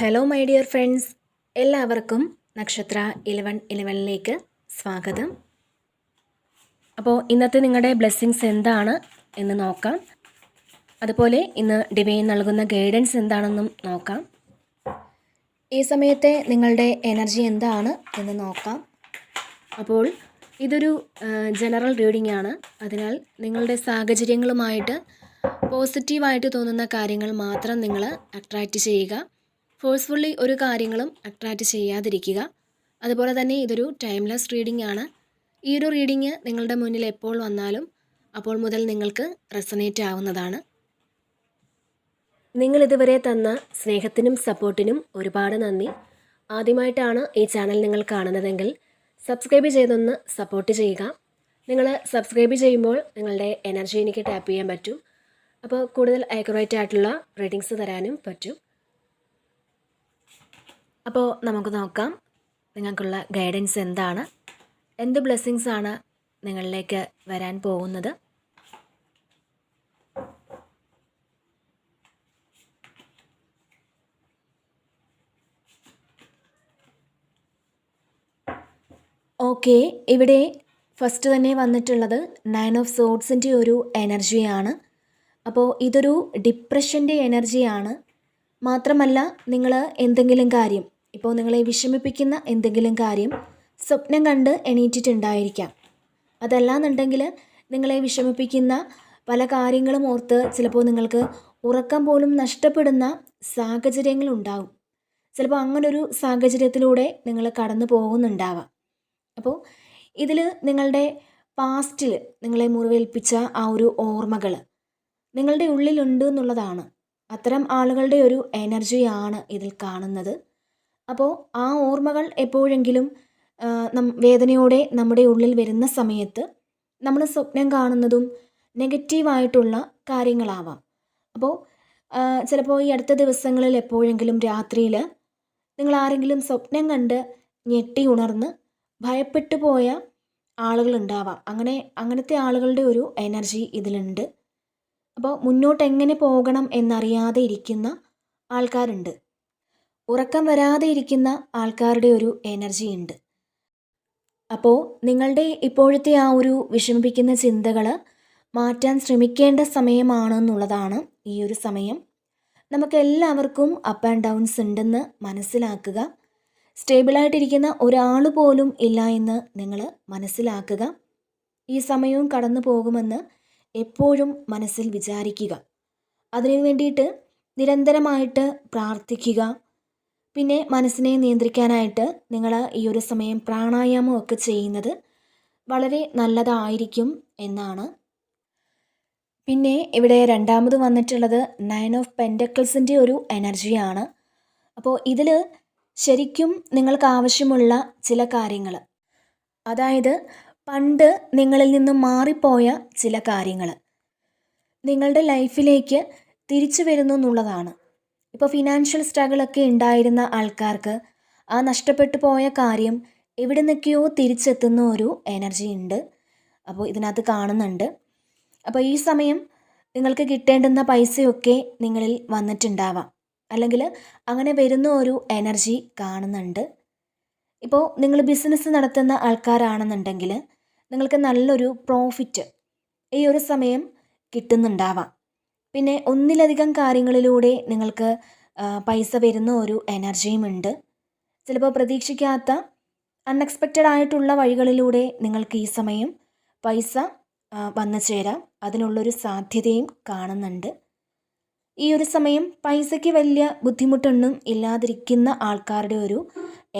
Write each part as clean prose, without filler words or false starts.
Hello my dear friends, എല്ലാവർക്കും നക്ഷത്ര 1111ലേക്ക് സ്വാഗതം. അപ്പോൾ ഇന്നത്തെ നിങ്ങളുടെ ബ്ലെസ്സിങ്സ് എന്താണ് എന്ന് നോക്കാം. അതുപോലെ ഇന്ന് ഡിവൈൻ നൽകുന്ന ഗൈഡൻസ് എന്താണെന്നും നോക്കാം. ഈ സമയത്തെ നിങ്ങളുടെ എനർജി എന്താണ് എന്ന് നോക്കാം. അപ്പോൾ ഇതൊരു ജനറൽ റീഡിംഗ് ആണ്. അതിനാൽ നിങ്ങളുടെ സാഹചര്യങ്ങളുമായിട്ട് പോസിറ്റീവായിട്ട് തോന്നുന്ന കാര്യങ്ങൾ മാത്രം നിങ്ങൾ അട്രാക്റ്റ് ചെയ്യുക. ഫോഴ്സ്ഫുള്ളി ഒരു കാര്യങ്ങളും അട്രാക്റ്റ് ചെയ്യാതിരിക്കുക. അതുപോലെ തന്നെ ഇതൊരു ടൈംലെസ് റീഡിംഗ് ആണ്. ഈ ഒരു റീഡിംഗ് നിങ്ങളുടെ മുന്നിൽ എപ്പോൾ വന്നാലും അപ്പോൾ മുതൽ നിങ്ങൾക്ക് റെസണേറ്റ് ആവുന്നതാണ്. നിങ്ങൾ ഇതുവരെ തന്ന സ്നേഹത്തിനും സപ്പോർട്ടിനും ഒരുപാട് നന്ദി. ആദ്യമായിട്ടാണ് ഈ ചാനൽ നിങ്ങൾ കാണുന്നതെങ്കിൽ സബ്സ്ക്രൈബ് ചെയ്തൊന്ന് സപ്പോർട്ട് ചെയ്യുക. നിങ്ങൾ സബ്സ്ക്രൈബ് ചെയ്യുമ്പോൾ നിങ്ങളുടെ എനർജി എനിക്ക് ടാപ്പ് ചെയ്യാൻ പറ്റും. അപ്പോൾ കൂടുതൽ ആക്യുറേറ്റ് ആയിട്ടുള്ള റീഡിങ്സ് തരാനും പറ്റും. അപ്പോൾ നമുക്ക് നോക്കാം നിങ്ങൾക്കുള്ള ഗൈഡൻസ് എന്താണ്, എന്ത് ബ്ലെസ്സിങ്സ് ആണ് നിങ്ങളിലേക്ക് വരാൻ പോകുന്നത്. ഓക്കെ, ഇവിടെ ഫസ്റ്റ് തന്നെ വന്നിട്ടുള്ളത് 9 ഓഫ് സോഡ്സിൻ്റെ ഒരു എനർജിയാണ്. അപ്പോൾ ഇതൊരു ഡിപ്രഷൻ്റെ എനർജിയാണ്. മാത്രമല്ല നിങ്ങൾ എന്തെങ്കിലും കാര്യം, ഇപ്പോൾ നിങ്ങളെ വിഷമിപ്പിക്കുന്ന എന്തെങ്കിലും കാര്യം സ്വപ്നം കണ്ട് എണീറ്റിട്ടുണ്ടായിരിക്കാം. അതല്ലാന്നുണ്ടെങ്കിൽ നിങ്ങളെ വിഷമിപ്പിക്കുന്ന പല കാര്യങ്ങളും ഓർത്ത് ചിലപ്പോൾ നിങ്ങൾക്ക് ഉറക്കം പോലും നഷ്ടപ്പെടുന്ന സാഹചര്യങ്ങളുണ്ടാവും. ചിലപ്പോൾ അങ്ങനൊരു സാഹചര്യത്തിലൂടെ നിങ്ങൾ കടന്നു പോകുന്നുണ്ടാവാം. അപ്പോൾ ഇതിൽ നിങ്ങളുടെ പാസ്റ്റിൽ നിങ്ങളെ മുറിവേൽപ്പിച്ച ആ ഒരു ഓർമ്മകൾ നിങ്ങളുടെ ഉള്ളിലുണ്ട് എന്നുള്ളതാണ്. അത്തരം ആളുകളുടെ ഒരു എനർജിയാണ് ഇതിൽ കാണുന്നത്. അപ്പോൾ ആ ഓർമ്മകൾ എപ്പോഴെങ്കിലും വേദനയോടെ നമ്മുടെ ഉള്ളിൽ വരുന്ന സമയത്ത് നമ്മൾ സ്വപ്നം കാണുന്നതും നെഗറ്റീവായിട്ടുള്ള കാര്യങ്ങളാവാം. അപ്പോൾ ചിലപ്പോൾ ഈ അടുത്ത ദിവസങ്ങളിൽ എപ്പോഴെങ്കിലും രാത്രിയിൽ നിങ്ങൾ ആരെങ്കിലും സ്വപ്നം കണ്ട് ഞെട്ടി ഉണർന്ന് ഭയപ്പെട്ടു പോയ ആളുകളുണ്ടാവാം. അങ്ങനത്തെ ആളുകളുടെ ഒരു എനർജി ഇതിലുണ്ട്. അപ്പോൾ മുന്നോട്ട് എങ്ങനെ പോകണം എന്നറിയാതെ ഇരിക്കുന്ന ആൾക്കാരുണ്ട്. ഉറക്കം വരാതെ ഇരിക്കുന്ന ആൾക്കാരുടെ ഒരു എനർജി ഉണ്ട്. അപ്പോൾ നിങ്ങളുടെ ഇപ്പോഴത്തെ ആ ഒരു വിഷമിപ്പിക്കുന്ന ചിന്തകൾ മാറ്റാൻ ശ്രമിക്കേണ്ട സമയമാണെന്നുള്ളതാണ് ഈ ഒരു സമയം. നമുക്ക് എല്ലാവർക്കും അപ്പ് ആൻഡ് ഡൗൺസ് ഉണ്ടെന്ന് മനസ്സിലാക്കുക. സ്റ്റേബിളായിട്ടിരിക്കുന്ന ഒരാൾ പോലും ഇല്ല എന്ന് നിങ്ങൾ മനസ്സിലാക്കുക. ഈ സമയവും കടന്നു പോകുമെന്ന് എപ്പോഴും മനസ്സിൽ വിചാരിക്കുക. അതിനു വേണ്ടിയിട്ട് നിരന്തരമായിട്ട് പ്രാർത്ഥിക്കുക. പിന്നെ മനസ്സിനെ നിയന്ത്രിക്കാനായിട്ട് നിങ്ങൾ ഈ ഒരു സമയം പ്രാണായാമം ഒക്കെ ചെയ്യുന്നത് വളരെ നല്ലതായിരിക്കും എന്നാണ്. പിന്നെ ഇവിടെ രണ്ടാമത് വന്നിട്ടുള്ളത് 9 ഓഫ് പെൻറ്റക്കിൾസിൻ്റെ ഒരു എനർജിയാണ്. അപ്പോൾ ഇതിൽ ശരിക്കും നിങ്ങൾക്ക് ആവശ്യമുള്ള ചില കാര്യങ്ങൾ, അതായത് പണ്ട് നിങ്ങളിൽ നിന്നും മാറിപ്പോയ ചില കാര്യങ്ങൾ നിങ്ങളുടെ ലൈഫിലേക്ക് തിരിച്ചു വരുന്നു എന്നുള്ളതാണ്. ഇപ്പോൾ ഫിനാൻഷ്യൽ സ്ട്രഗിളൊക്കെ ഉണ്ടായിരുന്ന ആൾക്കാർക്ക് ആ നഷ്ടപ്പെട്ടു പോയ കാര്യം എവിടെ നിന്നൊക്കെയോ തിരിച്ചെത്തുന്ന ഒരു എനർജി ഉണ്ട്. അപ്പോൾ ഇതിനകത്ത് കാണുന്നുണ്ട്. അപ്പോൾ ഈ സമയം നിങ്ങൾക്ക് കിട്ടേണ്ടുന്ന പൈസയൊക്കെ നിങ്ങളിൽ വന്നിട്ടുണ്ടാവാം, അല്ലെങ്കിൽ അങ്ങനെ വരുന്ന ഒരു എനർജി കാണുന്നുണ്ട്. ഇപ്പോൾ നിങ്ങൾ ബിസിനസ് നടത്തുന്ന ആൾക്കാരാണെന്നുണ്ടെങ്കിൽ നിങ്ങൾക്ക് നല്ലൊരു പ്രോഫിറ്റ് ഈ ഒരു സമയം കിട്ടുന്നുണ്ടാവാം. പിന്നെ ഒന്നിലധികം കാര്യങ്ങളിലൂടെ നിങ്ങൾക്ക് പൈസ വരുന്ന ഒരു എനർജിയും ഉണ്ട്. ചിലപ്പോൾ പ്രതീക്ഷിക്കാത്ത അൺഎക്സ്പെക്റ്റഡ് ആയിട്ടുള്ള വഴികളിലൂടെ നിങ്ങൾക്ക് ഈ സമയം പൈസ വന്നു ചേരാം. അതിനുള്ളൊരു സാധ്യതയും കാണുന്നുണ്ട്. ഈ ഒരു സമയം പൈസയ്ക്ക് വലിയ ബുദ്ധിമുട്ടൊന്നും ഇല്ലാതിരിക്കുന്ന ആൾക്കാരുടെ ഒരു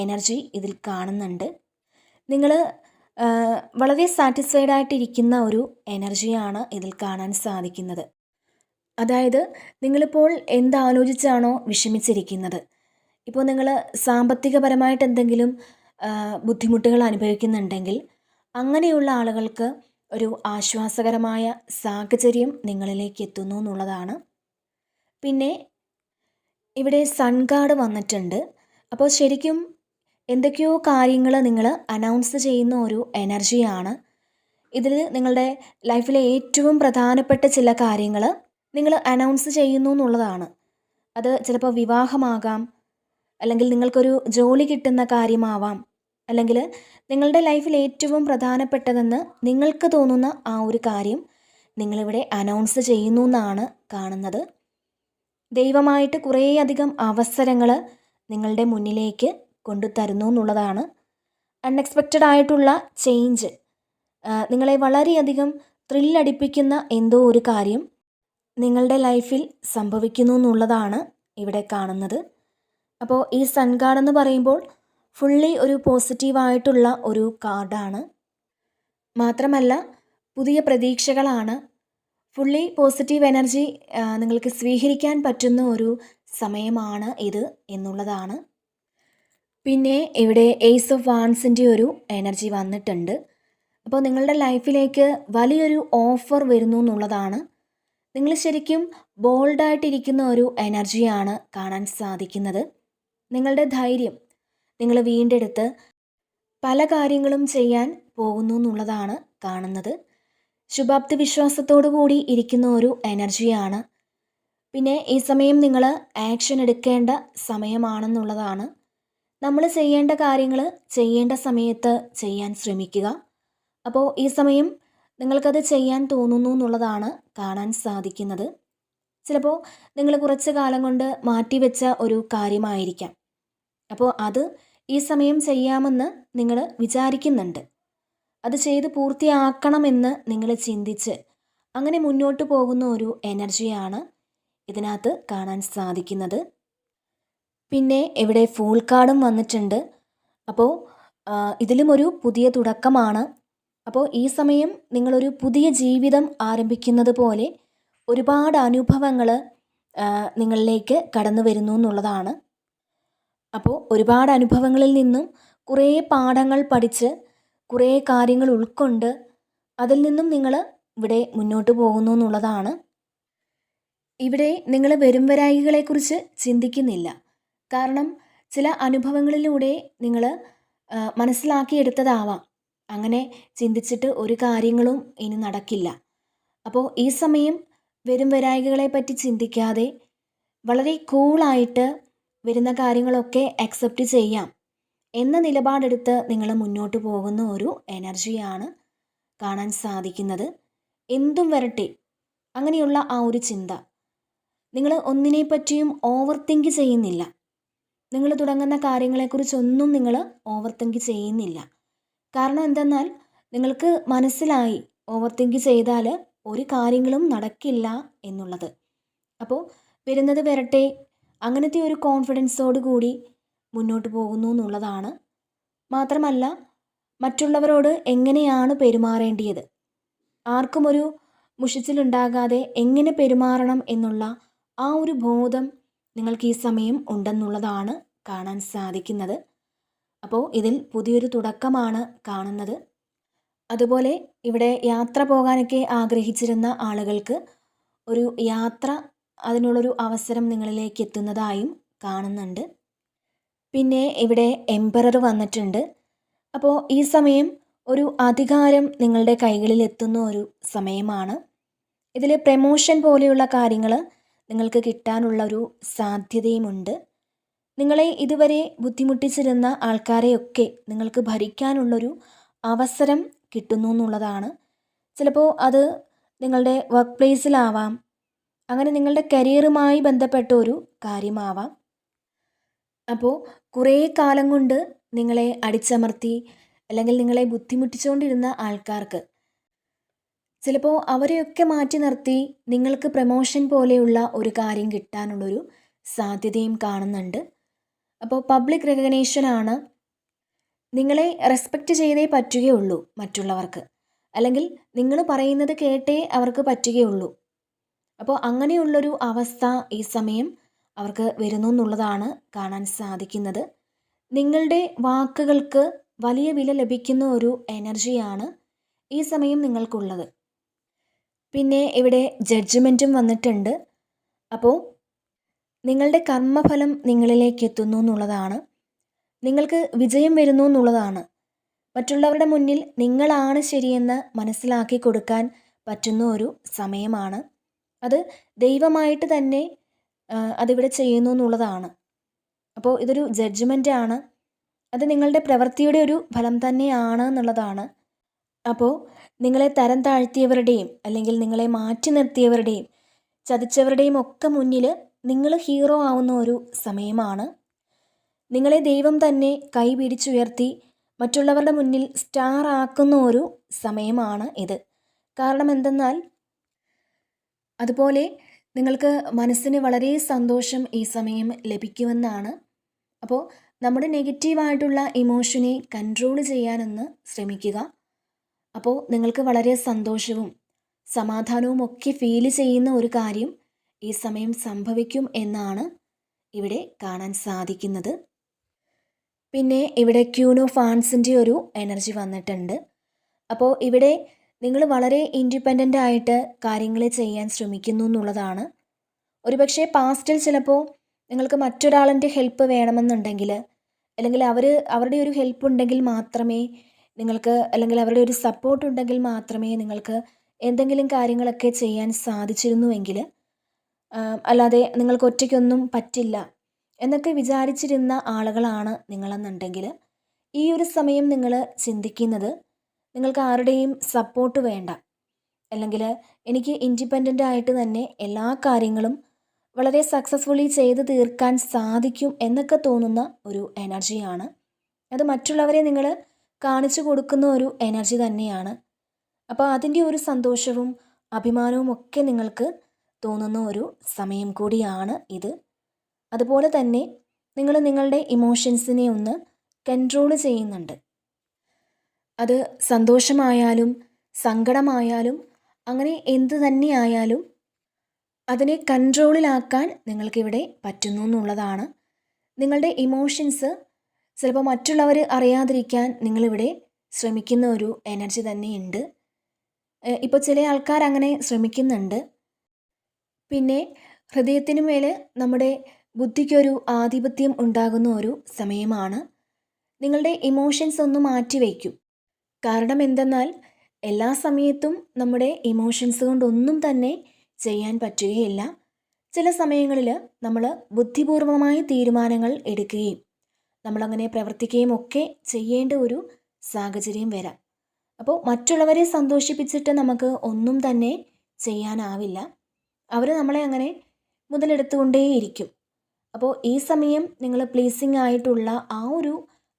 എനർജി ഇതിൽ കാണുന്നുണ്ട്. നിങ്ങൾ വളരെ സാറ്റിസ്ഫൈഡ് ആയിട്ടിരിക്കുന്ന ഒരു എനർജിയാണ് ഇതിൽ കാണാൻ സാധിക്കുന്നത്. അതായത് നിങ്ങളിപ്പോൾ എന്താലോചിച്ചാണോ വിഷമിച്ചിരിക്കുന്നത്, ഇപ്പോൾ നിങ്ങൾ സാമ്പത്തികപരമായിട്ട് എന്തെങ്കിലും ബുദ്ധിമുട്ടുകൾ അനുഭവിക്കുന്നുണ്ടെങ്കിൽ അങ്ങനെയുള്ള ആളുകൾക്ക് ഒരു ആശ്വാസകരമായ സാഹചര്യം നിങ്ങളിലേക്ക് എത്തുന്നു എന്നുള്ളതാണ്. പിന്നെ ഇവിടെ സൺ കാർഡ് വന്നിട്ടുണ്ട്. അപ്പോൾ ശരിക്കും എന്തൊക്കെയോ കാര്യങ്ങൾ നിങ്ങൾ അനൗൺസ് ചെയ്യുന്ന ഒരു എനർജിയാണ്. ഇതിൽ നിങ്ങളുടെ ലൈഫിലെ ഏറ്റവും പ്രധാനപ്പെട്ട ചില കാര്യങ്ങൾ നിങ്ങൾ അനൗൺസ് ചെയ്യുന്നു എന്നുള്ളതാണ്. അത് ചിലപ്പോൾ വിവാഹമാകാം, അല്ലെങ്കിൽ നിങ്ങൾക്കൊരു ജോലി കിട്ടുന്ന കാര്യമാവാം, അല്ലെങ്കിൽ നിങ്ങളുടെ ലൈഫിൽ ഏറ്റവും പ്രധാനപ്പെട്ടതെന്ന് നിങ്ങൾക്ക് തോന്നുന്ന ആ ഒരു കാര്യം നിങ്ങളിവിടെ അനൗൺസ് ചെയ്യുന്നു എന്നാണ് കാണുന്നത്. ദൈവമായിട്ട് കുറേയധികം അവസരങ്ങൾ നിങ്ങളുടെ മുന്നിലേക്ക് കൊണ്ടുതരുന്നു എന്നുള്ളതാണ്. അൺഎക്സ്പെക്റ്റഡ് ആയിട്ടുള്ള ചേഞ്ച്, നിങ്ങളെ വളരെയധികം ത്രില്ലടിപ്പിക്കുന്ന എന്തോ ഒരു കാര്യം നിങ്ങളുടെ ലൈഫിൽ സംഭവിക്കുന്നു എന്നുള്ളതാണ് ഇവിടെ കാണുന്നത്. അപ്പോൾ ഈ സൺ കാർഡ് എന്ന് പറയുമ്പോൾ ഫുള്ളി ഒരു പോസിറ്റീവായിട്ടുള്ള ഒരു കാർഡാണ്. മാത്രമല്ല പുതിയ പ്രതീക്ഷകളാണ്. ഫുള്ളി പോസിറ്റീവ് എനർജി നിങ്ങൾക്ക് സ്വീകരിക്കാൻ പറ്റുന്ന ഒരു സമയമാണ് ഇത് എന്നുള്ളതാണ്. പിന്നെ ഇവിടെ ഏസ് ഓഫ് വാൻസിൻ്റെ ഒരു എനർജി വന്നിട്ടുണ്ട്. അപ്പോൾ നിങ്ങളുടെ ലൈഫിലേക്ക് വലിയൊരു ഓഫർ വരുന്നു എന്നുള്ളതാണ്. നിങ്ങൾ ശരിക്കും ബോൾഡായിട്ടിരിക്കുന്ന ഒരു എനർജിയാണ് കാണാൻ സാധിക്കുന്നത്. നിങ്ങളുടെ ധൈര്യം നിങ്ങൾ വീണ്ടെടുത്ത് പല കാര്യങ്ങളും ചെയ്യാൻ പോകുന്നു എന്നുള്ളതാണ് കാണുന്നത്. ശുഭാപ്തി വിശ്വാസത്തോടു കൂടി ഇരിക്കുന്ന ഒരു എനർജിയാണ്. പിന്നെ ഈ സമയം നിങ്ങൾ ആക്ഷൻ എടുക്കേണ്ട സമയമാണെന്നുള്ളതാണ്. നമ്മൾ ചെയ്യേണ്ട കാര്യങ്ങൾ ചെയ്യേണ്ട സമയത്ത് ചെയ്യാൻ ശ്രമിക്കുക. അപ്പോൾ ഈ സമയം നിങ്ങൾക്കത് ചെയ്യാൻ തോന്നുന്നു എന്നുള്ളതാണ് കാണാൻ സാധിക്കുന്നത്. ചിലപ്പോൾ നിങ്ങൾ കുറച്ച് കാലം കൊണ്ട് മാറ്റിവെച്ച ഒരു കാര്യമായിരിക്കാം. അപ്പോൾ അത് ഈ സമയം ചെയ്യാമെന്ന് നിങ്ങൾ വിചാരിക്കുന്നുണ്ട്. അത് ചെയ്ത് പൂർത്തിയാക്കണമെന്ന് നിങ്ങൾ ചിന്തിച്ച് അങ്ങനെ മുന്നോട്ട് പോകുന്ന ഒരു എനർജിയാണ് ഇതിനകത്ത് കാണാൻ സാധിക്കുന്നത്. പിന്നെ ഇവിടെ ഫൂൾ കാർഡും വന്നിട്ടുണ്ട്. അപ്പോൾ ഇതിലും ഒരു പുതിയ തുടക്കമാണ്. അപ്പോൾ ഈ സമയം നിങ്ങളൊരു പുതിയ ജീവിതം ആരംഭിക്കുന്നത് പോലെ ഒരുപാട് അനുഭവങ്ങൾ നിങ്ങളിലേക്ക് കടന്നു വരുന്നു എന്നുള്ളതാണ്. അപ്പോൾ ഒരുപാട് അനുഭവങ്ങളിൽ നിന്നും കുറേ പാഠങ്ങൾ പഠിച്ച് കുറേ കാര്യങ്ങൾ ഉൾക്കൊണ്ട് അതിൽ നിന്നും നിങ്ങൾ ഇവിടെ മുന്നോട്ട് പോകുന്നു എന്നുള്ളതാണ്. ഇവിടെ നിങ്ങൾ വരും വരായികളെക്കുറിച്ച് ചിന്തിക്കുന്നില്ല. കാരണം ചില അനുഭവങ്ങളിലൂടെ നിങ്ങൾ മനസ്സിലാക്കിയെടുത്തതാവാം. അങ്ങനെ ചിന്തിച്ചിട്ട് ഒരു കാര്യങ്ങളും ഇനി നടക്കില്ല. അപ്പോൾ ഈ സമയം വരും വരായികളെ പറ്റി ചിന്തിക്കാതെ വളരെ കൂളായിട്ട് വരുന്ന കാര്യങ്ങളൊക്കെ അക്സെപ്റ്റ് ചെയ്യാം എന്ന നിലപാടെടുത്ത് നിങ്ങൾ മുന്നോട്ട് പോകുന്ന ഒരു എനർജിയാണ് കാണാൻ സാധിക്കുന്നത്. എന്തും വരട്ടെ അങ്ങനെയുള്ള ആ ഒരു ചിന്ത. നിങ്ങൾ ഒന്നിനെ പറ്റിയും ഓവർ തിങ്ക് ചെയ്യുന്നില്ല. നിങ്ങൾ തുടങ്ങുന്ന കാര്യങ്ങളെക്കുറിച്ചൊന്നും നിങ്ങൾ ഓവർ തിങ്ക് ചെയ്യുന്നില്ല. കാരണം എന്തെന്നാൽ നിങ്ങൾക്ക് മനസ്സിലായി ഓവർ തിങ്ക് ചെയ്താൽ ഒരു കാര്യങ്ങളും നടക്കില്ല എന്നുള്ളത്. അപ്പോൾ വരുന്നത് വരട്ടെ അങ്ങനത്തെ ഒരു കോൺഫിഡൻസോട് കൂടി മുന്നോട്ട് പോകുന്നു എന്നുള്ളതാണ്. മാത്രമല്ല മറ്റുള്ളവരോട് എങ്ങനെയാണ് പെരുമാറേണ്ടിയത്, ആർക്കും ഒരു മുഷിച്ചിലുണ്ടാകാതെ എങ്ങനെ പെരുമാറണം എന്നുള്ള ആ ഒരു ബോധം നിങ്ങൾക്ക് ഈ സമയം ഉണ്ടെന്നുള്ളതാണ് കാണാൻ സാധിക്കുന്നത്. അപ്പോൾ ഇതിൽ പുതിയൊരു തുടക്കമാണ് കാണുന്നത്. അതുപോലെ ഇവിടെ യാത്ര പോകാനൊക്കെ ആഗ്രഹിച്ചിരുന്ന ആളുകൾക്ക് ഒരു യാത്ര, അതിനുള്ളൊരു അവസരം നിങ്ങളിലേക്ക് എത്തുന്നതായും കാണുന്നുണ്ട്. പിന്നെ ഇവിടെ എംപറർ വന്നിട്ടുണ്ട്. അപ്പോൾ ഈ സമയം ഒരു അധികാരം നിങ്ങളുടെ കൈകളിൽ എത്തുന്ന ഒരു സമയമാണ്. ഇതിൽ പ്രമോഷൻ പോലെയുള്ള കാര്യങ്ങൾ നിങ്ങൾക്ക് കിട്ടാനുള്ള ഒരു സാധ്യതയുമുണ്ട്. നിങ്ങളെ ഇതുവരെ ബുദ്ധിമുട്ടിച്ചിരുന്ന ആൾക്കാരെയൊക്കെ നിങ്ങൾക്ക് ഭരിക്കാനുള്ളൊരു അവസരം കിട്ടുന്നു എന്നുള്ളതാണ്. ചിലപ്പോൾ അത് നിങ്ങളുടെ വർക്ക് പ്ലേസിലാവാം, അങ്ങനെ നിങ്ങളുടെ കരിയറുമായി ബന്ധപ്പെട്ട ഒരു കാര്യമാവാം. അപ്പോൾ കുറേ കാലം കൊണ്ട് നിങ്ങളെ അടിച്ചമർത്തി അല്ലെങ്കിൽ നിങ്ങളെ ബുദ്ധിമുട്ടിച്ചുകൊണ്ടിരുന്ന ആൾക്കാർക്ക് ചിലപ്പോൾ അവരെയൊക്കെ മാറ്റി നിർത്തി നിങ്ങൾക്ക് പ്രമോഷൻ പോലെയുള്ള ഒരു കാര്യം കിട്ടാനുള്ളൊരു സാധ്യതയും കാണുന്നുണ്ട്. അപ്പോൾ പബ്ലിക് റെക്കഗ്നേഷനാണ്. നിങ്ങളെ റെസ്പെക്റ്റ് ചെയ്തേ പറ്റുകയുള്ളൂ മറ്റുള്ളവർക്ക്, അല്ലെങ്കിൽ നിങ്ങൾ പറയുന്നത് കേട്ടേ അവർക്ക് പറ്റുകയുള്ളൂ. അപ്പോൾ അങ്ങനെയുള്ളൊരു അവസ്ഥ ഈ സമയം അവർക്ക് വരുന്നു എന്നുള്ളതാണ് കാണാൻ സാധിക്കുന്നത്. നിങ്ങളുടെ വാക്കുകൾക്ക് വലിയ വില ലഭിക്കുന്ന ഒരു എനർജിയാണ് ഈ സമയം നിങ്ങൾക്കുള്ളത്. പിന്നെ ഇവിടെ ജഡ്ജ്മെൻറ്റും വന്നിട്ടുണ്ട്. അപ്പോൾ നിങ്ങളുടെ കർമ്മഫലം നിങ്ങളിലേക്ക് എത്തുന്നു എന്നുള്ളതാണ്. നിങ്ങൾക്ക് വിജയം വരുന്നു എന്നുള്ളതാണ്. മറ്റുള്ളവരുടെ മുന്നിൽ നിങ്ങളാണ് ശരിയെന്ന് മനസ്സിലാക്കി കൊടുക്കാൻ പറ്റുന്ന ഒരു സമയമാണ്. അത് ദൈവമായിട്ട് തന്നെ അതിവിടെ ചെയ്യുന്നു എന്നുള്ളതാണ്. അപ്പോൾ ഇതൊരു ജഡ്ജ്മെൻ്റ് ആണ്. അത് നിങ്ങളുടെ പ്രവൃത്തിയുടെ ഒരു ഫലം തന്നെയാണ് എന്നുള്ളതാണ്. അപ്പോൾ നിങ്ങളെ തരം താഴ്ത്തിയവരുടെയും അല്ലെങ്കിൽ നിങ്ങളെ മാറ്റി നിർത്തിയവരുടെയും ചതിച്ചവരുടെയും ഒക്കെ മുന്നിൽ നിങ്ങൾ ഹീറോ ആവുന്ന ഒരു സമയമാണ്. നിങ്ങളെ ദൈവം തന്നെ കൈ പിടിച്ചുയർത്തി മറ്റുള്ളവരുടെ മുന്നിൽ സ്റ്റാർ ആക്കുന്ന ഒരു സമയമാണ് ഇത്. കാരണം എന്തെന്നാൽ അതുപോലെ നിങ്ങൾക്ക് മനസ്സിന് വളരെ സന്തോഷം ഈ സമയം ലഭിക്കുമെന്നാണ്. അപ്പോൾ നമ്മുടെ നെഗറ്റീവായിട്ടുള്ള ഇമോഷനെ കൺട്രോൾ ചെയ്യാനൊന്ന് ശ്രമിക്കുക. അപ്പോൾ നിങ്ങൾക്ക് വളരെ സന്തോഷവും സമാധാനവും ഒക്കെ ഫീൽ ചെയ്യുന്ന ഒരു കാര്യം ഈ സമയം സംഭവിക്കും എന്നാണ് ഇവിടെ കാണാൻ സാധിക്കുന്നത്. പിന്നെ ഇവിടെ ക്യൂൻ ഓഫ് ഫാൻസിൻ്റെ ഒരു എനർജി വന്നിട്ടുണ്ട്. അപ്പോൾ ഇവിടെ നിങ്ങൾ വളരെ ഇൻഡിപെൻഡൻ്റ് ആയിട്ട് കാര്യങ്ങൾ ചെയ്യാൻ ശ്രമിക്കുന്നു എന്നുള്ളതാണ്. ഒരുപക്ഷെ പാസ്റ്റിൽ ചിലപ്പോൾ നിങ്ങൾക്ക് മറ്റൊരാളിൻ്റെ ഹെൽപ്പ് വേണമെന്നുണ്ടെങ്കിൽ അല്ലെങ്കിൽ അവരുടെ ഒരു ഹെൽപ്പ് ഉണ്ടെങ്കിൽ മാത്രമേ നിങ്ങൾക്ക് അല്ലെങ്കിൽ അവരുടെ ഒരു സപ്പോർട്ട് ഉണ്ടെങ്കിൽ മാത്രമേ നിങ്ങൾക്ക് എന്തെങ്കിലും കാര്യങ്ങളൊക്കെ ചെയ്യാൻ സാധിച്ചിരുന്നുവെങ്കിൽ അല്ലാതെ നിങ്ങൾക്ക് ഒറ്റയ്ക്കൊന്നും പറ്റില്ല എന്നൊക്കെ വിചാരിച്ചിരുന്ന ആളുകളാണ് നിങ്ങളെന്നുണ്ടെങ്കിൽ ഈ ഒരു സമയം നിങ്ങൾ ചിന്തിക്കുന്നത് നിങ്ങൾക്ക് ആരുടെയും സപ്പോർട്ട് വേണ്ട, അല്ലെങ്കിൽ എനിക്ക് ഇൻഡിപെൻഡൻ്റ് ആയിട്ട് തന്നെ എല്ലാ കാര്യങ്ങളും വളരെ സക്സസ്ഫുള്ളി ചെയ്ത് തീർക്കാൻ സാധിക്കും എന്നൊക്കെ തോന്നുന്ന ഒരു എനർജിയാണ്. അത് മറ്റുള്ളവരെ നിങ്ങൾ കാണിച്ചു കൊടുക്കുന്ന ഒരു എനർജി തന്നെയാണ്. അപ്പോൾ അതിൻ്റെ ഒരു സന്തോഷവും അഭിമാനവും ഒക്കെ നിങ്ങൾക്ക് തോന്നുന്ന ഒരു സമയം കൂടിയാണ് ഇത്. അതുപോലെ തന്നെ നിങ്ങൾ നിങ്ങളുടെ ഇമോഷൻസിനെ ഒന്ന് കൺട്രോൾ ചെയ്യുന്നുണ്ട്. അത് സന്തോഷമായാലും സങ്കടമായാലും അങ്ങനെ എന്ത് തന്നെയായാലും അതിനെ കൺട്രോളിലാക്കാൻ നിങ്ങൾക്കിവിടെ പറ്റുന്നു എന്നുള്ളതാണ്. നിങ്ങളുടെ ഇമോഷൻസ് ചിലപ്പോൾ മറ്റുള്ളവർ അറിയാതിരിക്കാൻ നിങ്ങളിവിടെ ശ്രമിക്കുന്ന ഒരു എനർജി തന്നെയുണ്ട്. ഇപ്പോൾ ചില ആൾക്കാർ അങ്ങനെ ശ്രമിക്കുന്നുണ്ട്. പിന്നെ ഹൃദയത്തിനു മേലെ നമ്മുടെ ബുദ്ധിക്കൊരു ആധിപത്യം ഉണ്ടാകുന്ന ഒരു സമയമാണ്. നിങ്ങളുടെ ഇമോഷൻസ് ഒന്ന് മാറ്റിവെക്കും. കാരണം എന്തെന്നാൽ എല്ലാ സമയത്തും നമ്മുടെ ഇമോഷൻസ് കൊണ്ടൊന്നും തന്നെ ചെയ്യാൻ പറ്റുകയില്ല. ചില സമയങ്ങളിൽ നമ്മൾ ബുദ്ധിപൂർവമായ തീരുമാനങ്ങൾ എടുക്കുകയും നമ്മളങ്ങനെ പ്രവർത്തിക്കുകയും ഒക്കെ ചെയ്യേണ്ട ഒരു സാഹചര്യം വരാം. അപ്പോൾ മറ്റുള്ളവരെ സന്തോഷിപ്പിച്ചിട്ട് നമുക്ക് ഒന്നും തന്നെ ചെയ്യാനാവില്ല. അവർ നമ്മളെ അങ്ങനെ മുതലെടുത്തുകൊണ്ടേയിരിക്കും. അപ്പോൾ ഈ സമയം നിങ്ങൾ പ്ലീസിങ് ആയിട്ടുള്ള ആ ഒരു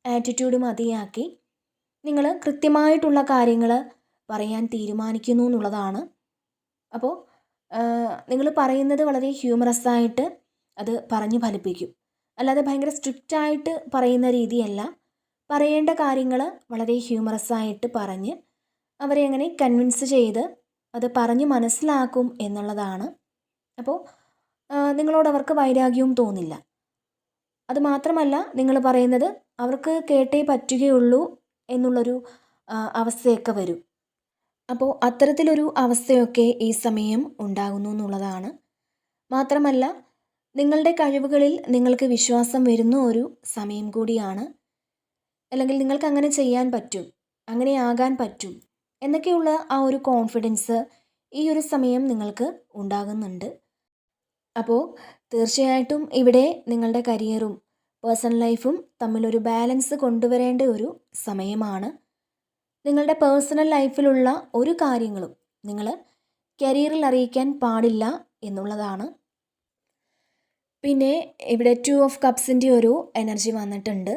ആറ്റിറ്റ്യൂഡ് മതിയാക്കി നിങ്ങൾ കൃത്യമായിട്ടുള്ള കാര്യങ്ങൾ പറയാൻ തീരുമാനിക്കുന്നു എന്നുള്ളതാണ്. അപ്പോൾ നിങ്ങൾ പറയുന്നത് വളരെ ഹ്യൂമറസ് ആയിട്ട് അത് പറഞ്ഞു ഫലിപ്പിക്കും. അല്ലാതെ ഭയങ്കര സ്ട്രിക്റ്റായിട്ട് പറയുന്ന രീതിയല്ല. പറയേണ്ട കാര്യങ്ങൾ വളരെ ഹ്യൂമറസ് ആയിട്ട് പറഞ്ഞ് അവരെ അങ്ങനെ കൺവിൻസ് ചെയ്ത് അത് പറഞ്ഞ് മനസ്സിലാക്കും എന്നുള്ളതാണ്. അപ്പോൾ നിങ്ങളോട് അവർക്ക് വൈരാഗ്യവും തോന്നില്ല. അതുമാത്രമല്ല നിങ്ങൾ പറയുന്നത് അവർക്ക് കേട്ടേ പറ്റുകയുള്ളൂ എന്നുള്ളൊരു അവസ്ഥയൊക്കെ വരും. അപ്പോൾ അത്തരത്തിലൊരു അവസ്ഥയൊക്കെ ഈ സമയം ഉണ്ടാകുന്നു എന്നുള്ളതാണ്. മാത്രമല്ല നിങ്ങളുടെ കഴിവുകളിൽ നിങ്ങൾക്ക് വിശ്വാസം വരുന്ന ഒരു സമയം കൂടിയാണ്. അല്ലെങ്കിൽ നിങ്ങൾക്ക് അങ്ങനെ ചെയ്യാൻ പറ്റും, അങ്ങനെ ആകാൻ പറ്റും എന്നൊക്കെയുള്ള ആ ഒരു കോൺഫിഡൻസ് ഈ ഒരു സമയം നിങ്ങൾക്ക് ഉണ്ടാകുന്നുണ്ട്. അപ്പോൾ തീർച്ചയായിട്ടും ഇവിടെ നിങ്ങളുടെ കരിയറും പേഴ്സണൽ ലൈഫും തമ്മിലൊരു ബാലൻസ് കൊണ്ടുവരേണ്ട ഒരു സമയമാണ്. നിങ്ങളുടെ പേഴ്സണൽ ലൈഫിലുള്ള ഒരു കാര്യങ്ങളും നിങ്ങൾ കരിയറിൽ അറിയിക്കാൻ പാടില്ല എന്നുള്ളതാണ്. പിന്നെ ഇവിടെ 2 ഓഫ് കപ്സിൻ്റെ ഒരു എനർജി വന്നിട്ടുണ്ട്.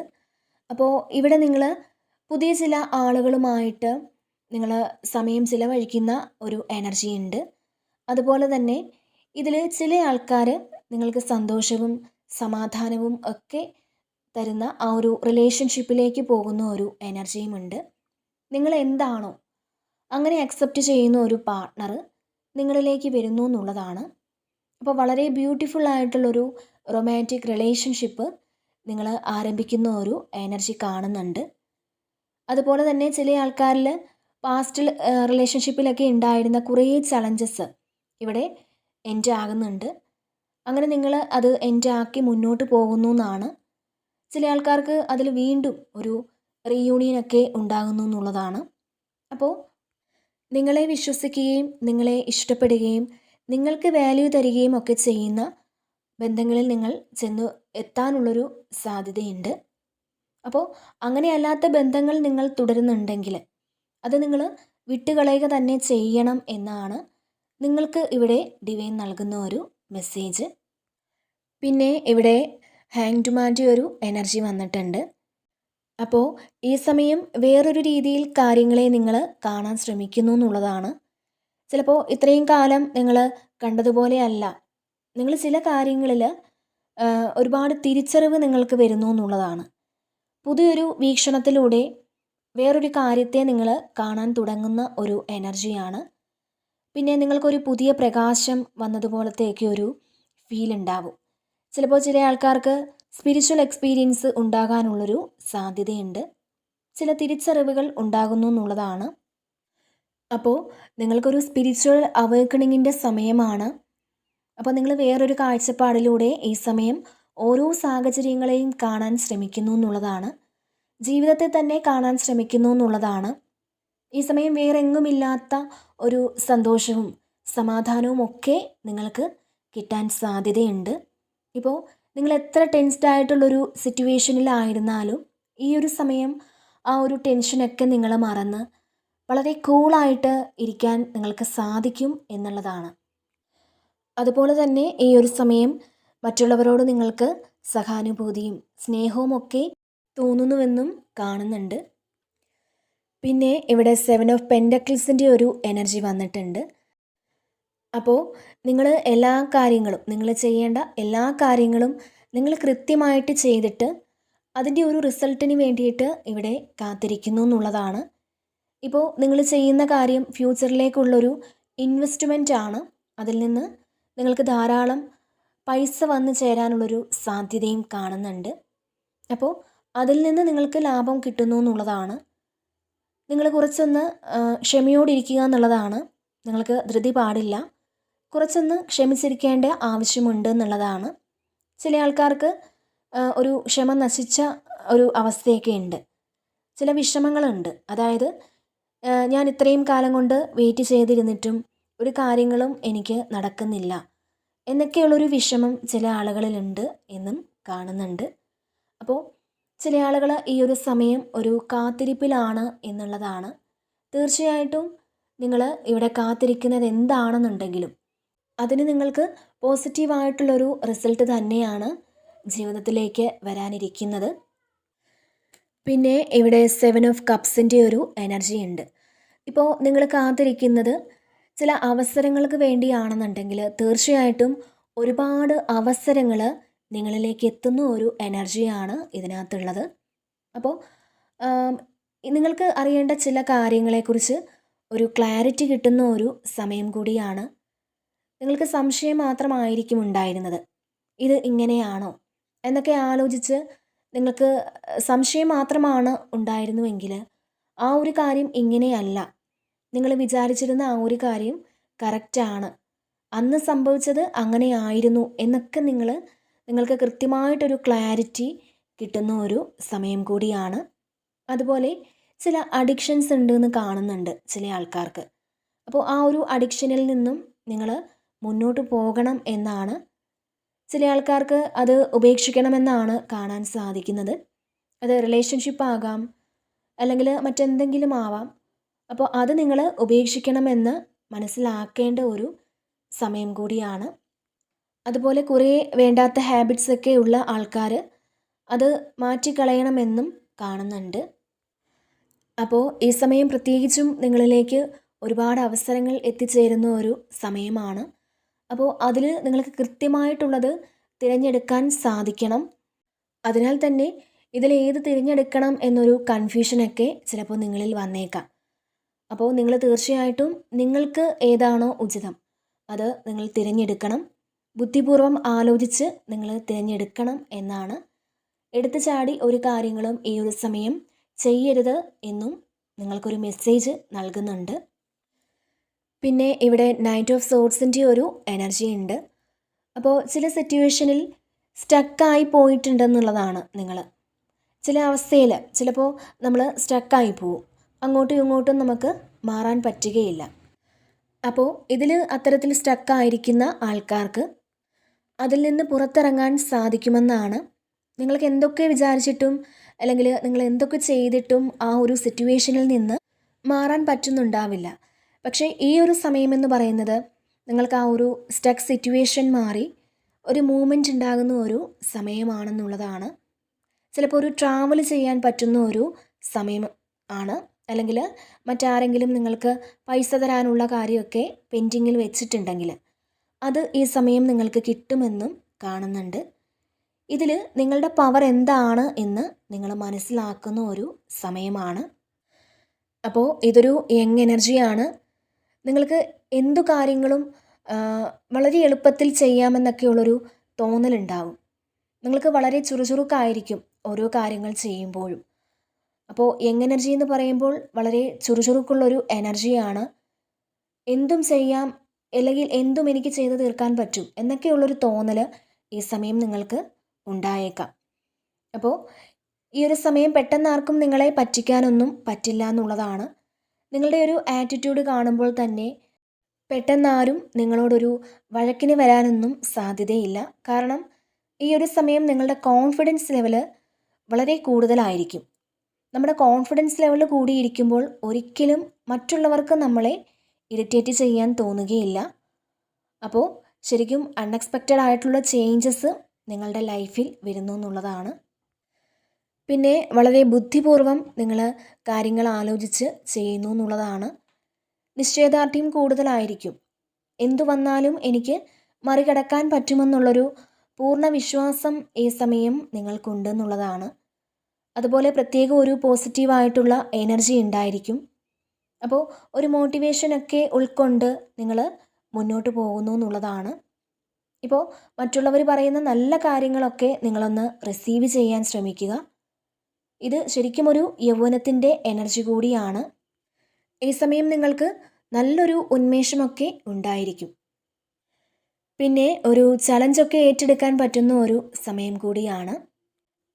അപ്പോൾ ഇവിടെ നിങ്ങൾ പുതിയ ചില ആളുകളുമായിട്ട് നിങ്ങൾ സമയം ചിലവഴിക്കുന്ന ഒരു എനർജി ഉണ്ട്. അതുപോലെ തന്നെ ഇതിൽ ചില ആൾക്കാർ നിങ്ങൾക്ക് സന്തോഷവും സമാധാനവും ഒക്കെ തരുന്ന ആ ഒരു റിലേഷൻഷിപ്പിലേക്ക് പോകുന്ന ഒരു എനർജിയുമുണ്ട്. നിങ്ങൾ എന്താണോ അങ്ങനെ അക്സെപ്റ്റ് ചെയ്യുന്ന ഒരു പാർട്ട്ണർ നിങ്ങളിലേക്ക് വരുന്നു എന്നുള്ളതാണ്. അപ്പോൾ വളരെ ബ്യൂട്ടിഫുൾ ആയിട്ടുള്ളൊരു റൊമാൻറ്റിക് റിലേഷൻഷിപ്പ് നിങ്ങൾ ആരംഭിക്കുന്ന ഒരു എനർജി കാണുന്നുണ്ട്. അതുപോലെ തന്നെ ചില ആൾക്കാരിൽ പാസ്റ്റിൽ റിലേഷൻഷിപ്പിലൊക്കെ ഉണ്ടായിരുന്ന കുറേ ചലഞ്ചസ് ഇവിടെ എൻഡ് ആകുന്നുണ്ട്. അങ്ങനെ നിങ്ങൾ അത് എൻഡ് ആക്കി മുന്നോട്ട് പോകുന്നു എന്നാണ്. ചില ആൾക്കാർക്ക് അതിൽ വീണ്ടും ഒരു റീയൂണിയനൊക്കെ ഉണ്ടാകുന്നു എന്നുള്ളതാണ്. അപ്പോൾ നിങ്ങളെ വിശ്വസിക്കുകയും നിങ്ങളെ ഇഷ്ടപ്പെടുകയും നിങ്ങൾക്ക് വാല്യൂ തരികയും ഒക്കെ ചെയ്യുന്ന ബന്ധങ്ങളിൽ നിങ്ങൾ ചെന്ന് എത്താനുള്ളൊരു സാധ്യതയുണ്ട്. അപ്പോൾ അങ്ങനെയല്ലാത്ത ബന്ധങ്ങൾ നിങ്ങൾ തുടരുന്നുണ്ടെങ്കിൽ അത് നിങ്ങൾ വിട്ടുകളയുക തന്നെ ചെയ്യണം എന്നാണ് നിങ്ങൾക്ക് ഇവിടെ ഡിവൈൻ നൽകുന്ന ഒരു മെസ്സേജ്. പിന്നെ ഇവിടെ ഹാങ്ഡ് മാൻ്റെ ഒരു എനർജി വന്നിട്ടുണ്ട്. അപ്പോൾ ഈ സമയം വേറൊരു രീതിയിൽ കാര്യങ്ങളെ നിങ്ങൾ കാണാൻ ശ്രമിക്കുന്നു എന്നുള്ളതാണ്. ചിലപ്പോൾ ഇത്രയും കാലം നിങ്ങൾ കണ്ടതുപോലെയല്ല, നിങ്ങൾ ചില കാര്യങ്ങളിൽ ഒരുപാട് തിരിച്ചറിവ് നിങ്ങൾക്ക് വരുന്നു എന്നുള്ളതാണ്. പുതിയൊരു വീക്ഷണത്തിലൂടെ വേറൊരു കാര്യത്തെ നിങ്ങൾ കാണാൻ തുടങ്ങുന്ന ഒരു എനർജിയാണ്. പിന്നെ നിങ്ങൾക്കൊരു പുതിയ പ്രകാശം വന്നതുപോലത്തെയൊക്കെ ഒരു ഫീൽ ഉണ്ടാവും. ചിലപ്പോൾ ചില ആൾക്കാർക്ക് സ്പിരിച്വൽ എക്സ്പീരിയൻസ് ഉണ്ടാകാനുള്ളൊരു സാധ്യതയുണ്ട്. ചില തിരിച്ചറിവുകൾ ഉണ്ടാകുന്നു എന്നുള്ളതാണ്. അപ്പോൾ നിങ്ങൾക്കൊരു സ്പിരിച്വൽ അവേക്കണിങ്ങിൻ്റെ സമയമാണ്. അപ്പോൾ നിങ്ങൾ വേറൊരു കാഴ്ചപ്പാടിലൂടെ ഈ സമയം ഓരോ സാഹചര്യങ്ങളെയും കാണാൻ ശ്രമിക്കുന്നു എന്നുള്ളതാണ്. ജീവിതത്തെ തന്നെ കാണാൻ ശ്രമിക്കുന്നു എന്നുള്ളതാണ്. ഈ സമയം വേറെങ്ങുമില്ലാത്ത ഒരു സന്തോഷവും സമാധാനവും ഒക്കെ നിങ്ങൾക്ക് കിട്ടാൻ സാധ്യതയുണ്ട്. ഇപ്പോൾ നിങ്ങൾ എത്ര ടെൻസ്ഡ് ആയിട്ടുള്ളൊരു സിറ്റുവേഷനിലായിരുന്നാലും ഈ ഒരു സമയം ആ ഒരു ടെൻഷനൊക്കെ നിങ്ങൾ മറന്ന് വളരെ കൂളായിട്ട് ഇരിക്കാൻ നിങ്ങൾക്ക് സാധിക്കും എന്നുള്ളതാണ്. അതുപോലെ തന്നെ ഈ ഒരു സമയം മറ്റുള്ളവരോട് നിങ്ങൾക്ക് സഹാനുഭൂതിയും സ്നേഹവും ഒക്കെ തോന്നുന്നുവെന്നും കാണുന്നുണ്ട്. പിന്നെ ഇവിടെ 7 ഓഫ് പെൻറ്റക്കിൾസിൻ്റെ ഒരു എനർജി വന്നിട്ടുണ്ട്. അപ്പോൾ നിങ്ങൾ എല്ലാ കാര്യങ്ങളും, നിങ്ങൾ ചെയ്യേണ്ട എല്ലാ കാര്യങ്ങളും നിങ്ങൾ കൃത്യമായിട്ട് ചെയ്തിട്ട് അതിൻ്റെ ഒരു റിസൾട്ടിന് വേണ്ടിയിട്ട് ഇവിടെ കാത്തിരിക്കുന്നു എന്നുള്ളതാണ്. ഇപ്പോൾ നിങ്ങൾ ചെയ്യുന്ന കാര്യം ഫ്യൂച്ചറിലേക്കുള്ളൊരു ഇൻവെസ്റ്റ്മെൻ്റ് ആണ്. അതിൽ നിന്ന് നിങ്ങൾക്ക് ധാരാളം പൈസ വന്നു ചേരാനുള്ളൊരു സാധ്യതയും കാണുന്നുണ്ട്. അപ്പോൾ അതിൽ നിന്ന് നിങ്ങൾക്ക് ലാഭം കിട്ടുന്നു എന്നുള്ളതാണ്. നിങ്ങൾ കുറച്ചൊന്ന് ക്ഷമയോടിരിക്കുക എന്നുള്ളതാണ്. നിങ്ങൾക്ക് ധൃതി പാടില്ല, കുറച്ചൊന്ന് ക്ഷമിച്ചിരിക്കേണ്ട ആവശ്യമുണ്ട് എന്നുള്ളതാണ്. ചില ആൾക്കാർക്ക് ഒരു ക്ഷമ നശിച്ച ഒരു അവസ്ഥയൊക്കെ ഉണ്ട്. ചില വിഷമങ്ങളുണ്ട്. അതായത് ഞാൻ ഇത്രയും കാലം കൊണ്ട് വെയിറ്റ് ചെയ്തിരുന്നിട്ടും ഒരു കാര്യങ്ങളും എനിക്ക് നടക്കുന്നില്ല എന്നൊക്കെയുള്ളൊരു വിഷമം ചില ആളുകളിലുണ്ട് എന്നും കാണുന്നുണ്ട്. അപ്പോൾ ചില ആളുകൾ ഈ ഒരു സമയം ഒരു കാത്തിരിപ്പിലാണ് എന്നുള്ളതാണ്. തീർച്ചയായിട്ടും നിങ്ങൾ ഇവിടെ കാത്തിരിക്കുന്നത് എന്താണെന്നുണ്ടെങ്കിലും അതിന് നിങ്ങൾക്ക് പോസിറ്റീവായിട്ടുള്ളൊരു റിസൾട്ട് തന്നെയാണ് ജീവിതത്തിലേക്ക് വരാനിരിക്കുന്നത്. പിന്നെ ഇവിടെ 7 ഓഫ് കപ്സിൻ്റെ ഒരു എനർജി ഉണ്ട്. ഇപ്പോൾ നിങ്ങൾ കാത്തിരിക്കുന്നത് ചില അവസരങ്ങൾക്ക് വേണ്ടിയാണെന്നുണ്ടെങ്കിൽ തീർച്ചയായിട്ടും ഒരുപാട് അവസരങ്ങൾ നിങ്ങളിലേക്ക് എത്തുന്ന ഒരു എനർജിയാണ് ഇതിനകത്തുള്ളത്. അപ്പോൾ നിങ്ങൾക്ക് അറിയേണ്ട ചില കാര്യങ്ങളെക്കുറിച്ച് ഒരു ക്ലാരിറ്റി കിട്ടുന്ന ഒരു സമയം കൂടിയാണ്. നിങ്ങൾക്ക് സംശയം മാത്രമായിരിക്കും ഉണ്ടായിരുന്നത്, ഇത് ഇങ്ങനെയാണോ എന്നൊക്കെ ആലോചിച്ച് നിങ്ങൾക്ക് സംശയം മാത്രമാണ് ഉണ്ടായിരുന്നുവെങ്കിൽ ആ ഒരു കാര്യം ഇങ്ങനെയല്ല, നിങ്ങൾ വിചാരിച്ചിരുന്ന ആ ഒരു കാര്യം കറക്റ്റാണ്, അന്ന് സംഭവിച്ചത് അങ്ങനെയായിരുന്നു എന്നൊക്കെ നിങ്ങൾക്ക് കൃത്യമായിട്ടൊരു ക്ലാരിറ്റി കിട്ടുന്ന ഒരു സമയം കൂടിയാണ്. അതുപോലെ ചില അഡിക്ഷൻസ് ഉണ്ടെന്ന് കാണുന്നുണ്ട് ചില ആൾക്കാർക്ക്. അപ്പോൾ ആ ഒരു അഡിക്ഷനിൽ നിന്നും നിങ്ങൾ മുന്നോട്ട് പോകണം എന്നാണ്. ചില ആൾക്കാർക്ക് അത് ഉപേക്ഷിക്കണമെന്നാണ് കാണാൻ സാധിക്കുന്നത്. അത് റിലേഷൻഷിപ്പ് ആകാം, അല്ലെങ്കിൽ മറ്റെന്തെങ്കിലും ആവാം. അപ്പോൾ അത് നിങ്ങൾ ഉപേക്ഷിക്കണമെന്ന് മനസ്സിലാക്കേണ്ട ഒരു സമയം കൂടിയാണ്. അതുപോലെ കുറേ വേണ്ടാത്ത ഹാബിറ്റ്സൊക്കെ ഉള്ള ആൾക്കാർ അത് മാറ്റിക്കളയണമെന്നും കാണുന്നുണ്ട്. അപ്പോൾ ഈ സമയം പ്രത്യേകിച്ചും നിങ്ങളിലേക്ക് ഒരുപാട് അവസരങ്ങൾ എത്തിച്ചേരുന്ന ഒരു സമയമാണ്. അപ്പോൾ അതിൽ നിങ്ങൾക്ക് കൃത്യമായിട്ടുള്ളത് തിരഞ്ഞെടുക്കാൻ സാധിക്കണം. അതിനാൽ തന്നെ ഇതിലേത് തിരഞ്ഞെടുക്കണം എന്നൊരു കൺഫ്യൂഷനൊക്കെ ചിലപ്പോൾ നിങ്ങളിൽ വന്നേക്കാം. അപ്പോൾ നിങ്ങൾ തീർച്ചയായിട്ടും നിങ്ങൾക്ക് ഏതാണോ ഉചിതം അത് നിങ്ങൾ തിരഞ്ഞെടുക്കണം. ബുദ്ധിപൂർവ്വം ആലോചിച്ച് നിങ്ങൾ തിരഞ്ഞെടുക്കണം എന്നാണ്. എടുത്തു ചാടി ഒരു കാര്യങ്ങളും ഈ ഒരു സമയം ചെയ്യരുത് എന്നും നിങ്ങൾക്കൊരു മെസ്സേജ് നൽകുന്നുണ്ട്. പിന്നെ ഇവിടെ നൈറ്റ് ഓഫ് സോർഡ്സിൻ്റെ ഒരു എനർജി ഉണ്ട്. അപ്പോൾ ചില സിറ്റുവേഷനിൽ സ്റ്റക്കായി പോയിട്ടുണ്ടെന്നുള്ളതാണ്. നിങ്ങൾ ചില അവസ്ഥയിൽ ചിലപ്പോൾ നമ്മൾ സ്റ്റക്കായി പോവും, അങ്ങോട്ടും ഇങ്ങോട്ടും നമുക്ക് മാറാൻ പറ്റുകയില്ല. അപ്പോൾ ഇതിൽ അത്തരത്തിൽ സ്റ്റക്കായിരിക്കുന്ന ആൾക്കാർക്ക് അതിൽ നിന്ന് പുറത്തിറങ്ങാൻ സാധിക്കുമെന്നാണ്. നിങ്ങൾക്ക് എന്തൊക്കെ വിചാരിച്ചിട്ടും അല്ലെങ്കിൽ നിങ്ങൾ എന്തൊക്കെ ചെയ്തിട്ടും ആ ഒരു സിറ്റുവേഷനിൽ നിന്ന് മാറാൻ പറ്റുന്നുണ്ടാവില്ല. പക്ഷേ ഈ ഒരു സമയമെന്ന് പറയുന്നത് നിങ്ങൾക്ക് ആ ഒരു സ്റ്റക്ക് സിറ്റുവേഷൻ മാറി ഒരു മൂവ്മെൻറ്റ് ഉണ്ടാകുന്ന ഒരു സമയമാണെന്നുള്ളതാണ്. ചിലപ്പോൾ ഒരു ട്രാവൽ ചെയ്യാൻ പറ്റുന്ന ഒരു സമയം ആണ്. അല്ലെങ്കിൽ മറ്റാരെങ്കിലും നിങ്ങൾക്ക് പൈസ തരാനുള്ള കാര്യമൊക്കെ പെൻഡിങ്ങിൽ വെച്ചിട്ടുണ്ടെങ്കിൽ അത് ഈ സമയം നിങ്ങൾക്ക് കിട്ടുമെന്നും കാണുന്നുണ്ട്. ഇതിൽ നിങ്ങളുടെ പവർ എന്താണ് എന്ന് നിങ്ങൾ മനസ്സിലാക്കുന്ന ഒരു സമയമാണ്. അപ്പോൾ ഇതൊരു യങ് എനർജിയാണ്. നിങ്ങൾക്ക് എന്തു കാര്യങ്ങളും വളരെ എളുപ്പത്തിൽ ചെയ്യാമെന്നൊക്കെയുള്ളൊരു തോന്നലുണ്ടാവും. നിങ്ങൾക്ക് വളരെ ചുറുചുറുക്കായിരിക്കും ഓരോ കാര്യങ്ങൾ ചെയ്യുമ്പോഴും. അപ്പോൾ യങ് എനർജി എന്ന് പറയുമ്പോൾ വളരെ ചുറുചുറുക്കുള്ളൊരു എനർജിയാണ്. എന്തും ചെയ്യാം, അല്ലെങ്കിൽ എന്തും എനിക്ക് ചെയ്ത് തീർക്കാൻ പറ്റും എന്നൊക്കെയുള്ളൊരു തോന്നൽ ഈ സമയം നിങ്ങൾക്ക് ഉണ്ടായേക്കാം. അപ്പോൾ ഈ ഒരു സമയം പെട്ടെന്ന് ആർക്കും നിങ്ങളെ പറ്റിക്കാനൊന്നും പറ്റില്ല എന്നുള്ളതാണ്. നിങ്ങളുടെ ഒരു ആറ്റിറ്റ്യൂഡ് കാണുമ്പോൾ തന്നെ പെട്ടെന്നാരും നിങ്ങളോടൊരു വഴക്കിന് വരാനൊന്നും സാധ്യതയില്ല. കാരണം ഈ ഒരു സമയം നിങ്ങളുടെ കോൺഫിഡൻസ് ലെവൽ വളരെ കൂടുതലായിരിക്കും. നമ്മുടെ കോൺഫിഡൻസ് ലെവൽ കൂടിയിരിക്കുമ്പോൾ ഒരിക്കലും മറ്റുള്ളവർക്ക് നമ്മളെ ഇറിറ്റേറ്റ് ചെയ്യാൻ തോന്നുകയില്ല. അപ്പോൾ ശരിക്കും അൺഎക്സ്പെക്റ്റഡ് ആയിട്ടുള്ള ചേഞ്ചസ് നിങ്ങളുടെ ലൈഫിൽ വരുന്നു എന്നുള്ളതാണ്. പിന്നെ വളരെ ബുദ്ധിപൂർവ്വം നിങ്ങൾ കാര്യങ്ങൾ ആലോചിച്ച് ചെയ്യുന്നു എന്നുള്ളതാണ്. നിശ്ചയദാർഢ്യം കൂടുതലായിരിക്കും. എന്തു വന്നാലും എനിക്ക് മറികടക്കാൻ പറ്റുമെന്നുള്ളൊരു പൂർണ്ണ വിശ്വാസം ഈ സമയം നിങ്ങൾക്കുണ്ടെന്നുള്ളതാണ്. അതുപോലെ പ്രത്യേക ഒരു പോസിറ്റീവായിട്ടുള്ള എനർജി ഉണ്ടായിരിക്കും. അപ്പോൾ ഒരു മോട്ടിവേഷനൊക്കെ ഉൾക്കൊണ്ട് നിങ്ങൾ മുന്നോട്ട് പോകുന്നു എന്നുള്ളതാണ്. ഇപ്പോൾ മറ്റുള്ളവർ പറയുന്ന നല്ല കാര്യങ്ങളൊക്കെ നിങ്ങളൊന്ന് റിസീവ് ചെയ്യാൻ ശ്രമിക്കുക. ഇത് ശരിക്കും ഒരു യൗവനത്തിൻ്റെ എനർജി കൂടിയാണ്. ഈ സമയം നിങ്ങൾക്ക് നല്ലൊരു ഉന്മേഷമൊക്കെ ഉണ്ടായിരിക്കും. പിന്നെ ഒരു ചലഞ്ചൊക്കെ ഏറ്റെടുക്കാൻ പറ്റുന്ന ഒരു സമയം കൂടിയാണ്.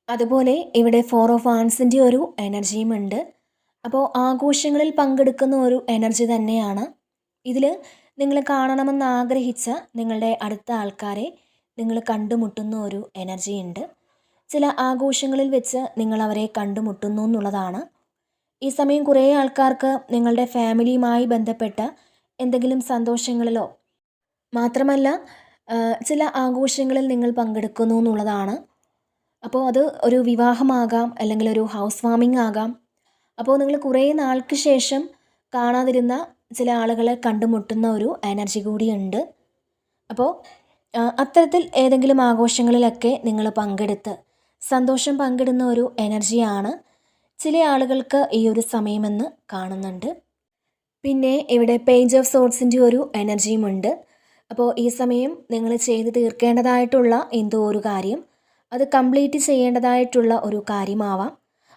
അതുപോലെ ഇവിടെ 4 ഓഫ് വാൻസിൻ്റെ ഒരു എനർജിയും ഉണ്ട്. അപ്പോൾ ആഘോഷങ്ങളിൽ പങ്കെടുക്കുന്ന ഒരു എനർജി തന്നെയാണ്. ഇതിൽ നിങ്ങൾ കാണണമെന്ന് ആഗ്രഹിച്ച നിങ്ങളുടെ അടുത്ത ആൾക്കാരെ നിങ്ങൾ കണ്ടുമുട്ടുന്ന ഒരു എനർജി ഉണ്ട്. ചില ആഘോഷങ്ങളിൽ വെച്ച് നിങ്ങൾ അവരെ കണ്ടുമുട്ടുന്നു എന്നുള്ളതാണ്. ഈ സമയം കുറേ ആൾക്കാർക്ക് നിങ്ങളുടെ ഫാമിലിയുമായി ബന്ധപ്പെട്ട എന്തെങ്കിലും സന്തോഷങ്ങളിലോ മാത്രമല്ല ചില ആഘോഷങ്ങളിൽ നിങ്ങൾ പങ്കെടുക്കുന്നു എന്നുള്ളതാണ്. അപ്പോൾ അത് ഒരു വിവാഹമാകാം, അല്ലെങ്കിൽ ഒരു ഹൗസ് വാമിംഗ് ആകാം. അപ്പോൾ നിങ്ങൾ കുറേ നാൾക്ക് ശേഷം കാണാതിരുന്ന ചില ആളുകളെ കണ്ടുമുട്ടുന്ന ഒരു എനർജി കൂടിയുണ്ട്. അപ്പോൾ അത്തരത്തിൽ ഏതെങ്കിലും ആഘോഷങ്ങളിലൊക്കെ നിങ്ങൾ പങ്കെടുത്ത് സന്തോഷം പങ്കിടുന്ന ഒരു എനർജിയാണ് ചില ആളുകൾക്ക് ഈ ഒരു സമയമെന്ന് കാണുന്നുണ്ട്. പിന്നെ ഇവിടെ പേജ് ഓഫ് സോർട്സിൻ്റെ ഒരു എനർജിയുമുണ്ട്. അപ്പോൾ ഈ സമയം നിങ്ങൾ ചെയ്ത് തീർക്കേണ്ടതായിട്ടുള്ള എന്തോ ഒരു കാര്യം, അത് കംപ്ലീറ്റ് ചെയ്യേണ്ടതായിട്ടുള്ള ഒരു കാര്യമാവാം.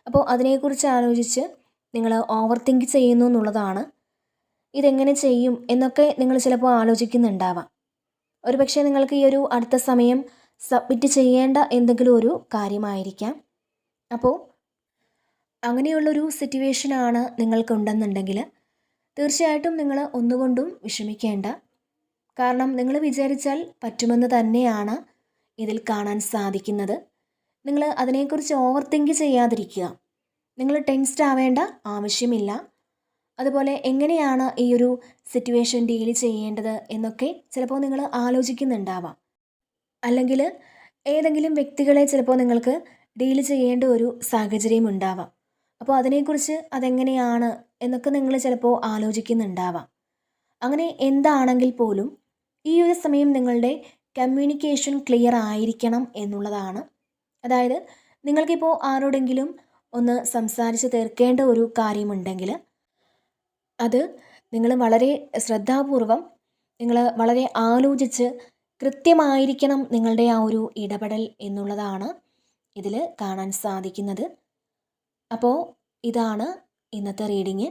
അപ്പോൾ അതിനെക്കുറിച്ച് ആലോചിച്ച് നിങ്ങൾ ഓവർ തിങ്ക് ചെയ്യുന്നു എന്നുള്ളതാണ്. ഇതെങ്ങനെ ചെയ്യും എന്നൊക്കെ നിങ്ങൾ ചിലപ്പോൾ ആലോചിക്കുന്നുണ്ടാവാം. ഒരുപക്ഷെ നിങ്ങൾക്ക് ഈ ഒരു അടുത്ത സമയം സബ്മിറ്റ് ചെയ്യേണ്ട എന്തെങ്കിലും ഒരു കാര്യമായിരിക്കാം. അപ്പോൾ അങ്ങനെയുള്ളൊരു സിറ്റുവേഷനാണ് നിങ്ങൾക്കുണ്ടെന്നുണ്ടെങ്കിൽ തീർച്ചയായിട്ടും നിങ്ങൾ ഒന്നുകൊണ്ടും വിഷമിക്കേണ്ട. കാരണം നിങ്ങൾ വിചാരിച്ചാൽ പറ്റുമെന്ന് തന്നെയാണ് ഇതിൽ കാണാൻ സാധിക്കുന്നത്. നിങ്ങൾ അതിനെക്കുറിച്ച് ഓവർ തിങ്ക് ചെയ്യാതിരിക്കുക. നിങ്ങൾ ടെൻസ്ഡ് ആവേണ്ട ആവശ്യമില്ല. അതുപോലെ എങ്ങനെയാണ് ഈ ഒരു സിറ്റുവേഷൻ ഡീൽ ചെയ്യേണ്ടത് എന്നൊക്കെ ചിലപ്പോൾ നിങ്ങൾ ആലോചിക്കുന്നുണ്ടാവാം. അല്ലെങ്കിൽ ഏതെങ്കിലും വ്യക്തികളെ ചിലപ്പോൾ നിങ്ങൾക്ക് ഡീൽ ചെയ്യേണ്ട ഒരു സാഹചര്യം ഉണ്ടാവാം. അപ്പോൾ അതിനെക്കുറിച്ച് അതെങ്ങനെയാണ് എന്നൊക്കെ നിങ്ങൾ ചിലപ്പോൾ ആലോചിക്കുന്നുണ്ടാവാം. അങ്ങനെ എന്താണെങ്കിൽ പോലും ഈ ഒരു സമയം നിങ്ങളുടെ കമ്മ്യൂണിക്കേഷൻ ക്ലിയർ ആയിരിക്കണം എന്നുള്ളതാണ്. അതായത് നിങ്ങൾക്കിപ്പോൾ ആരോടെങ്കിലും ഒന്ന് സംസാരിച്ച് തീർക്കേണ്ട ഒരു കാര്യമുണ്ടെങ്കിൽ അത് നിങ്ങൾ വളരെ ശ്രദ്ധാപൂർവം, നിങ്ങൾ വളരെ ആലോചിച്ച് കൃത്യമായിരിക്കണം നിങ്ങളുടെ ആ ഒരു ഇടപെടൽ എന്നുള്ളതാണ് ഇതിൽ കാണാൻ സാധിക്കുന്നത്. അപ്പോൾ ഇതാണ് ഇന്നത്തെ റീഡിങ്.